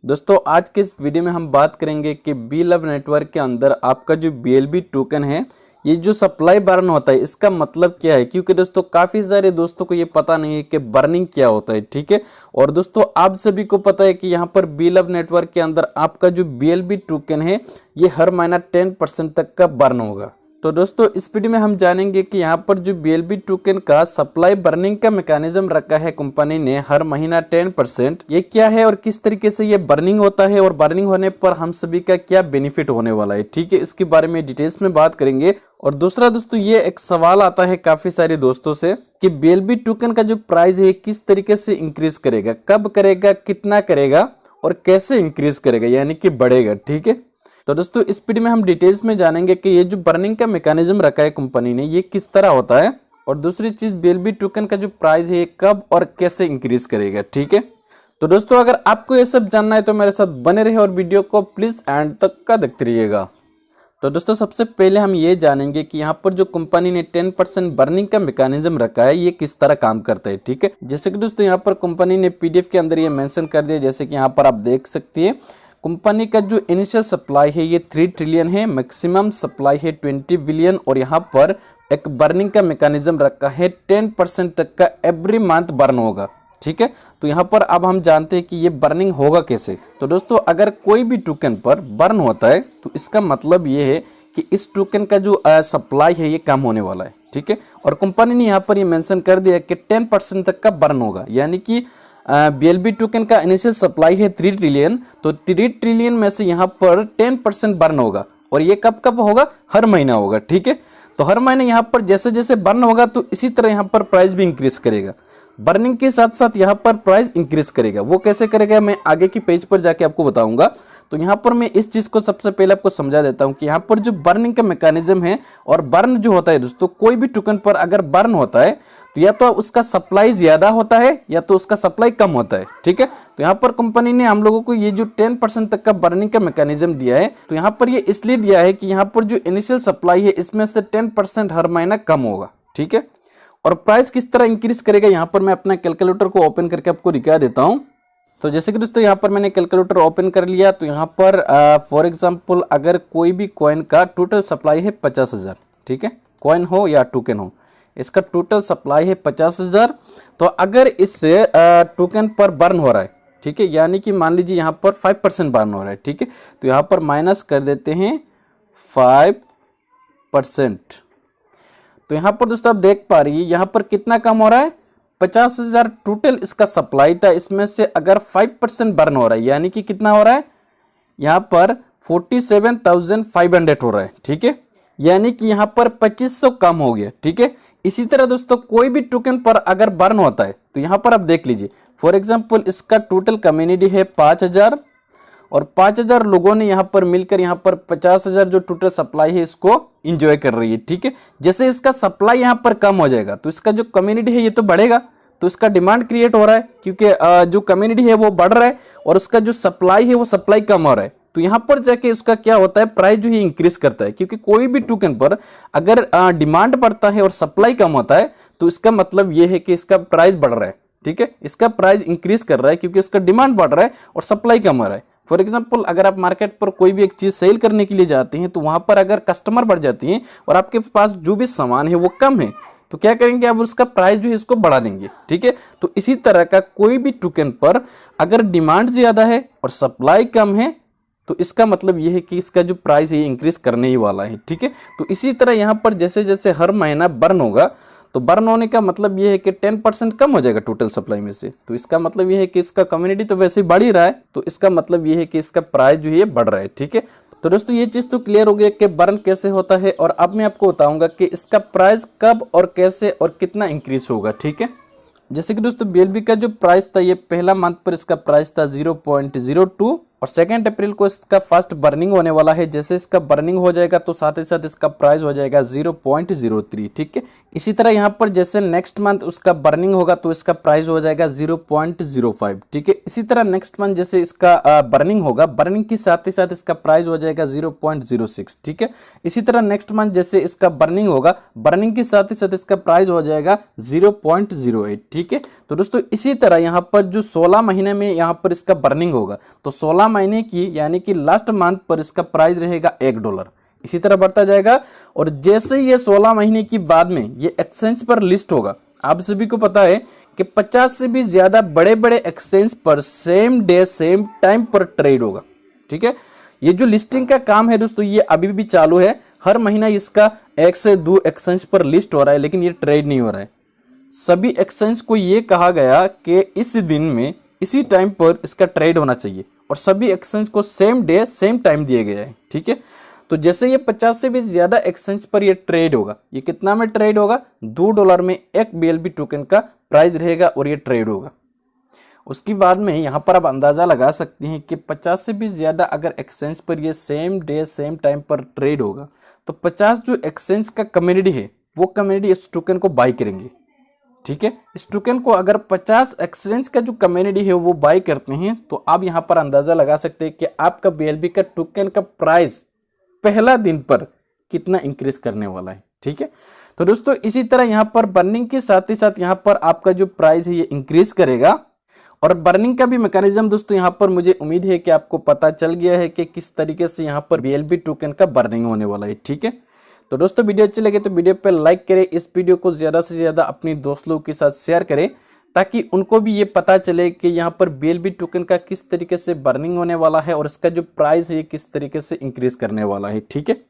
दोस्तों आज के इस वीडियो में हम बात करेंगे कि बीलव नेटवर्क के अंदर आपका जो BLB टोकन है, ये जो सप्लाई बर्न होता है इसका मतलब क्या है। क्योंकि दोस्तों काफ़ी सारे दोस्तों को ये पता नहीं है कि बर्निंग क्या होता है, ठीक है। और दोस्तों आप सभी को पता है कि यहाँ पर बीलव नेटवर्क के अंदर आपका जो BLB टोकन है ये हर महीना 10% तक का बर्न होगा। तो दोस्तों इस वीडियो में हम जानेंगे कि यहाँ पर जो BLB टोकन का सप्लाई बर्निंग का मैकेनिज्म रखा है कंपनी ने हर महीना 10%, ये क्या है और किस तरीके से ये बर्निंग होता है और बर्निंग होने पर हम सभी का क्या बेनिफिट होने वाला है, ठीक है। इसके बारे में डिटेल्स में बात करेंगे। और दूसरा दोस्तों ये एक सवाल आता है काफी सारे दोस्तों से कि BLB टोकन का जो प्राइस है किस तरीके से इंक्रीज करेगा, कब करेगा, कितना करेगा और कैसे इंक्रीज करेगा, यानी कि बढ़ेगा, ठीक है। तो दोस्तों इस वीडियो में हम डिटेल्स में जानेंगे कि ये जो बर्निंग का मैकेनिज्म रखा है कंपनी ने ये किस तरह होता है, और दूसरी चीज BLB टोकन का जो प्राइस है कब और कैसे इंक्रीज करेगा, ठीक है। तो दोस्तों अगर आपको ये सब जानना है तो मेरे साथ बने रहे और वीडियो को प्लीज एंड तक का देखते रहिएगा। तो दोस्तों सबसे पहले हम ये जानेंगे कि यहाँ पर जो कंपनी ने 10% बर्निंग का मैकेनिज्म रखा है ये किस तरह काम करता है, ठीक है। जैसे कि दोस्तों यहाँ पर कंपनी ने PDF के अंदर ये मेंशन कर दिया, जैसे कि यहाँ पर आप देख सकते हैं कंपनी का जो इनिशियल सप्लाई है ये 3 ट्रिलियन है, मैक्सिमम सप्लाई है 20 बिलियन और यहाँ पर एक बर्निंग का मैकेनिज्म रखा है 10% तक का एवरी मंथ बर्न होगा, ठीक है। तो यहाँ पर अब हम जानते हैं कि ये बर्निंग होगा कैसे। तो दोस्तों अगर कोई भी टोकन पर बर्न होता है तो इसका मतलब ये है कि इस टोकन का जो सप्लाई है ये कम होने वाला है, ठीक है। और कंपनी ने यहाँ पर ये मेंशन कर दिया कि 10% तक का बर्न होगा, यानी कि BLB टोकन का इनिशियल सप्लाई है 3 ट्रिलियन, तो 3 ट्रिलियन में से यहाँ पर 10% बर्न होगा। और ये कब कब होगा, हर महीना होगा, ठीक है। तो हर महीने यहाँ पर जैसे जैसे बर्न होगा तो इसी तरह यहाँ पर प्राइस भी इंक्रीज करेगा, बर्निंग के साथ साथ यहाँ पर प्राइस इंक्रीज करेगा। वो कैसे करेगा मैं आगे की पेज पर जाके आपको बताऊंगा। तो यहाँ पर मैं इस चीज को सबसे पहले आपको समझा देता हूँ कि यहाँ पर जो बर्निंग का मैकेनिज्म है और बर्न जो होता है दोस्तों, कोई भी टोकन पर अगर बर्न होता है तो या तो उसका सप्लाई ज्यादा होता है या तो उसका सप्लाई कम होता है, ठीक है। तो यहाँ पर कंपनी ने हम लोगों को ये जो 10% तक का बर्निंग का मैकेनिज्म दिया है, तो यहाँ पर ये इसलिए दिया है कि यहाँ पर जो इनिशियल सप्लाई है इसमें से 10% हर महीना कम होगा, ठीक है। और प्राइस किस तरह इंक्रीज करेगा यहाँ पर मैं अपना कैलकुलेटर को ओपन करके आपको दिखा देता हूँ। तो जैसे कि दोस्तों यहाँ पर मैंने कैलकुलेटर ओपन कर लिया, तो यहाँ पर फॉर एग्जांपल अगर कोई भी कॉइन का टोटल सप्लाई है 50,000, ठीक है, कॉइन हो या टोकन हो, इसका टोटल सप्लाई है 50,000। तो अगर इस टोकन पर बर्न हो रहा है, ठीक है, यानी कि मान लीजिए यहाँ पर 5% बर्न हो रहा है, ठीक है, तो यहाँ पर माइनस कर देते हैं 5%। तो यहाँ पर दोस्तों आप देख पा रही है यहाँ पर कितना कम हो रहा है, 50,000 टोटल इसका सप्लाई था, इसमें से अगर 5% बर्न हो रहा है यानी कि कितना हो रहा है, यहाँ पर 47,500 हो रहा है, ठीक है, यानी कि यहाँ पर 2500 कम हो गया, ठीक है। इसी तरह दोस्तों कोई भी टोकन पर अगर बर्न होता है तो यहाँ पर आप देख लीजिए, फॉर एग्जांपल इसका टोटल कम्युनिटी है 5,000 और 5,000 लोगों ने यहाँ पर मिलकर यहाँ पर 50,000 जो टोटल सप्लाई है इसको एंजॉय कर रही है, ठीक है। जैसे इसका सप्लाई यहाँ पर कम हो जाएगा तो इसका जो कम्युनिटी है ये तो बढ़ेगा, तो इसका डिमांड क्रिएट हो रहा है क्योंकि जो कम्युनिटी है वो बढ़ रहा है और उसका जो सप्लाई है वो सप्लाई कम हो रहा है। तो यहाँ पर जाके उसका क्या होता है, प्राइस जो है इंक्रीज करता है, क्योंकि कोई भी टोकन पर अगर डिमांड बढ़ता है और सप्लाई कम होता है तो इसका मतलब ये है कि इसका प्राइस बढ़ रहा है, ठीक है, इसका प्राइस इंक्रीज कर रहा है क्योंकि उसका डिमांड बढ़ रहा है और सप्लाई कम हो रहा है। फॉर एग्जाम्पल अगर आप मार्केट पर कोई भी एक चीज सेल करने के लिए जाते हैं तो वहां पर अगर कस्टमर बढ़ जाती हैं और आपके पास जो भी सामान है वो कम है तो क्या करेंगे, आप उसका प्राइस जो है इसको बढ़ा देंगे, ठीक है। तो इसी तरह का कोई भी टोकन पर अगर डिमांड ज्यादा है और सप्लाई कम है तो इसका मतलब यह है कि इसका जो प्राइस है इंक्रीज करने ही वाला है, ठीक है। तो इसी तरह यहाँ पर जैसे जैसे हर महीना बर्न होगा तो बर्न होने का मतलब यह है कि 10% कम हो जाएगा टोटल सप्लाई में से, तो इसका मतलब यह है कि इसका कम्युनिटी तो वैसे ही बढ़ ही रहा है, तो इसका मतलब यह है कि इसका प्राइस जो है बढ़ रहा है, ठीक है। तो दोस्तों ये चीज तो क्लियर हो गया कि बर्न कैसे होता है, और अब मैं आपको बताऊंगा कि इसका प्राइस कब और कैसे और कितना इंक्रीज होगा, ठीक है। जैसे कि दोस्तों BLB का जो प्राइस था ये पहला मंथ पर इसका प्राइस था 0.02 और 2 अप्रैल को इसका फर्स्ट बर्निंग होने वाला है। जैसे इसका बर्निंग हो जाएगा तो साथ ही साथ इसका प्राइस हो जाएगा 0.03, ठीक है। इसी तरह यहाँ पर जैसे नेक्स्ट मंथ उसका बर्निंग होगा तो इसका प्राइस हो जाएगा 0.05, ठीक है। इसी तरह नेक्स्ट मंथ जैसे इसका बर्निंग होगा, बर्निंग के साथ ही साथ इसका प्राइस हो जाएगा 0.06, ठीक है। इसी तरह नेक्स्ट मंथ जैसे इसका बर्निंग होगा, बर्निंग के साथ ही साथ इसका प्राइस हो जाएगा 0.08, ठीक है। तो दोस्तों इसी तरह यहाँ पर जो 16 महीने में यहाँ पर इसका बर्निंग होगा तो 16 महीने की यानी कि लास्ट मंथ पर इसका प्राइस रहेगा $1। इसी तरह बढ़ता जाएगा और जैसे ये 16 महीने की बाद में ये एक्सचेंज पर लिस्ट होगा, आप सभी को पता है कि 50 से भी ज्यादा बड़े बड़े एक्सचेंज पर सेम डे सेम टाइम पर ट्रेड होगा, ठीक है। ये जो लिस्टिंग का काम है दोस्तों ये अभी भी चालू है। हर महीना इसका 1 से 2 एक्सचेंज पर लिस्ट हो रहा है, लेकिन ये ट्रेड नहीं हो रहा है। सभी एक्सचेंज को ये कहा गया कि इस दिन में इसी टाइम पर इसका ट्रेड होना चाहिए और सभी एक्सचेंज को सेम डे सेम टाइम दिए गया है, ठीक है। तो जैसे ये 50 से भी ज्यादा एक्सचेंज पर ये ट्रेड होगा, ये कितना में ट्रेड होगा, $2 में एक BLB टोकन का प्राइस रहेगा और ये ट्रेड होगा। उसके बाद में यहाँ पर आप अंदाजा लगा सकते हैं कि 50 से भी ज्यादा अगर एक्सचेंज पर ये सेम डे सेम टाइम पर ट्रेड होगा तो 50 जो एक्सचेंज का कम्युनिटी है वो कम्युनिटी इस टोकन को बाय करेंगे, ठीक है। इस टोकन को अगर 50 एक्सचेंज का जो कम्युनिटी है वो बाय करते हैं तो आप यहां पर अंदाजा लगा सकते हैं कि आपका BLB का टोकन का प्राइस पहला दिन पर कितना इंक्रीज करने वाला है, ठीक है। तो दोस्तों इसी तरह यहां पर बर्निंग के साथ ही साथ यहां पर आपका जो प्राइस है ये इंक्रीज करेगा। और बर्निंग का भी मैकेनिज्म दोस्तों यहां पर मुझे उम्मीद है कि आपको पता चल गया है कि किस तरीके से यहां पर BLB टोकन का बर्निंग होने वाला है, ठीक है। तो दोस्तों वीडियो अच्छी लगे तो वीडियो पे लाइक करें, इस वीडियो को ज्यादा से ज्यादा अपनी दोस्त लोगों के साथ शेयर करें ताकि उनको भी ये पता चले कि यहाँ पर BLB टोकन का किस तरीके से बर्निंग होने वाला है और इसका जो प्राइस है किस तरीके से इंक्रीज करने वाला है, ठीक है।